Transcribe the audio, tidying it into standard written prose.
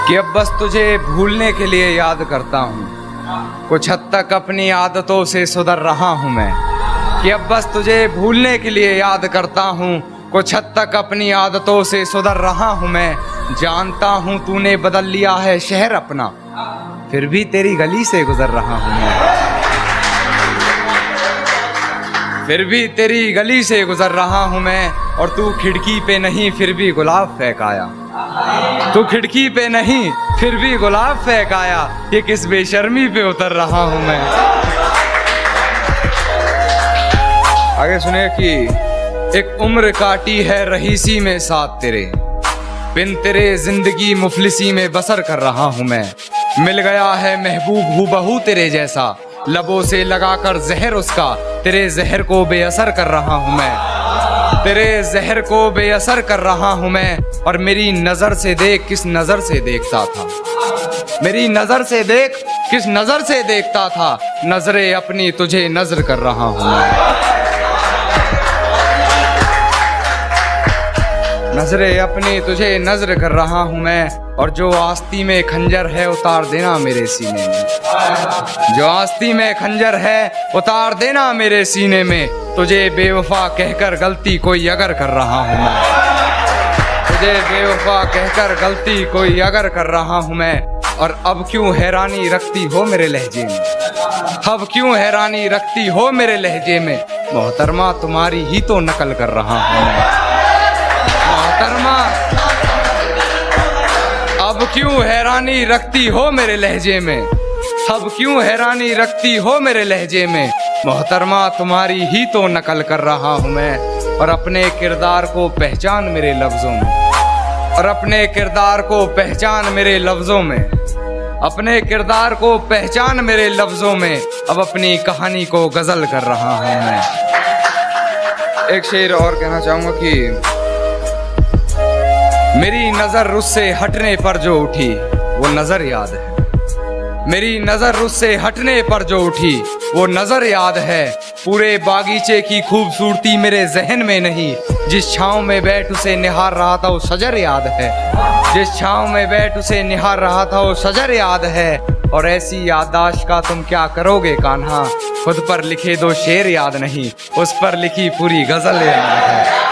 कि अब बस तुझे भूलने के लिए याद करता हूँ। कुछ हद तक अपनी आदतों से सुधर रहा हूँ मैं। कि अब बस तुझे भूलने के लिए याद करता हूँ। कुछ हद तक अपनी आदतों से सुधर रहा हूँ मैं। जानता हूँ तूने बदल लिया है शहर अपना, फिर भी तेरी गली से गुजर रहा हूँ मैं। फिर भी तेरी गली से गुजर रहा हूँ मैं। और तू खिड़की पे नहीं फिर भी गुलाब फेंक आया। तू खिड़की पे नहीं फिर भी गुलाब फेंक आया। ये किस बेशर्मी पे उतर रहा हूँ मैं। आगे सुने कि एक उम्र काटी है रहीसी में साथ तेरे, बिन तेरे जिंदगी मुफलिसी में बसर कर रहा हूँ मैं। मिल गया है महबूब हूबहू तेरे जैसा, लबों से लगाकर जहर उसका तेरे जहर को बेअसर कर रहा हूँ मैं। तेरे जहर को बेअसर कर रहा हूँ मैं। और मेरी नजर से देख किस नजर से देखता था। मेरी नजर से देख किस नजर से देखता था। नजरे अपनी तुझे नजर कर रहा हूँ मैं। नजरे अपनी तुझे नजर कर रहा हूँ मैं। और जो आस्ती में खंजर है उतार देना मेरे सीने में। जो आस्ती में खंजर है उतार देना मेरे सीने में। तुझे बेवफा कहकर गलती कोई अगर कर रहा हूँ मैं। तुझे बेवफा कहकर गलती कोई अगर कर रहा हूँ मैं। और अब क्यों हैरानी रखती हो मेरे लहजे में। अब क्यों हैरानी रखती हो मेरे लहजे में। मोहतरमा तुम्हारी ही तो नकल कर रहा हूँ मैं। मोहतरमा अब क्यों हैरानी रखती हो मेरे लहजे में। अब क्यों हैरानी रखती हो मेरे लहजे में। मोहतरमा तुम्हारी ही तो नकल कर रहा हूँ मैं। और अपने किरदार को पहचान मेरे लफ्जों में। और अपने किरदार को पहचान मेरे लफ्जों में। अपने किरदार को पहचान मेरे लफ्जों में। अब अपनी कहानी को गजल कर रहा हूँ मैं। एक शेर और कहना चाहूँगा कि मेरी नजर उससे हटने पर जो उठी वो नजर याद है। मेरी नजर उससे हटने पर जो उठी वो नजर याद है। पूरे बागीचे की खूबसूरती मेरे जहन में नहीं। जिस छांव में बैठ उसे निहार रहा था वो शजर याद है। जिस छांव में बैठ उसे निहार रहा था वो शजर याद है। और ऐसी याददाश्त का तुम क्या करोगे कान्हा। खुद पर लिखे दो शेर याद नहीं, उस पर लिखी पूरी गजल याद है।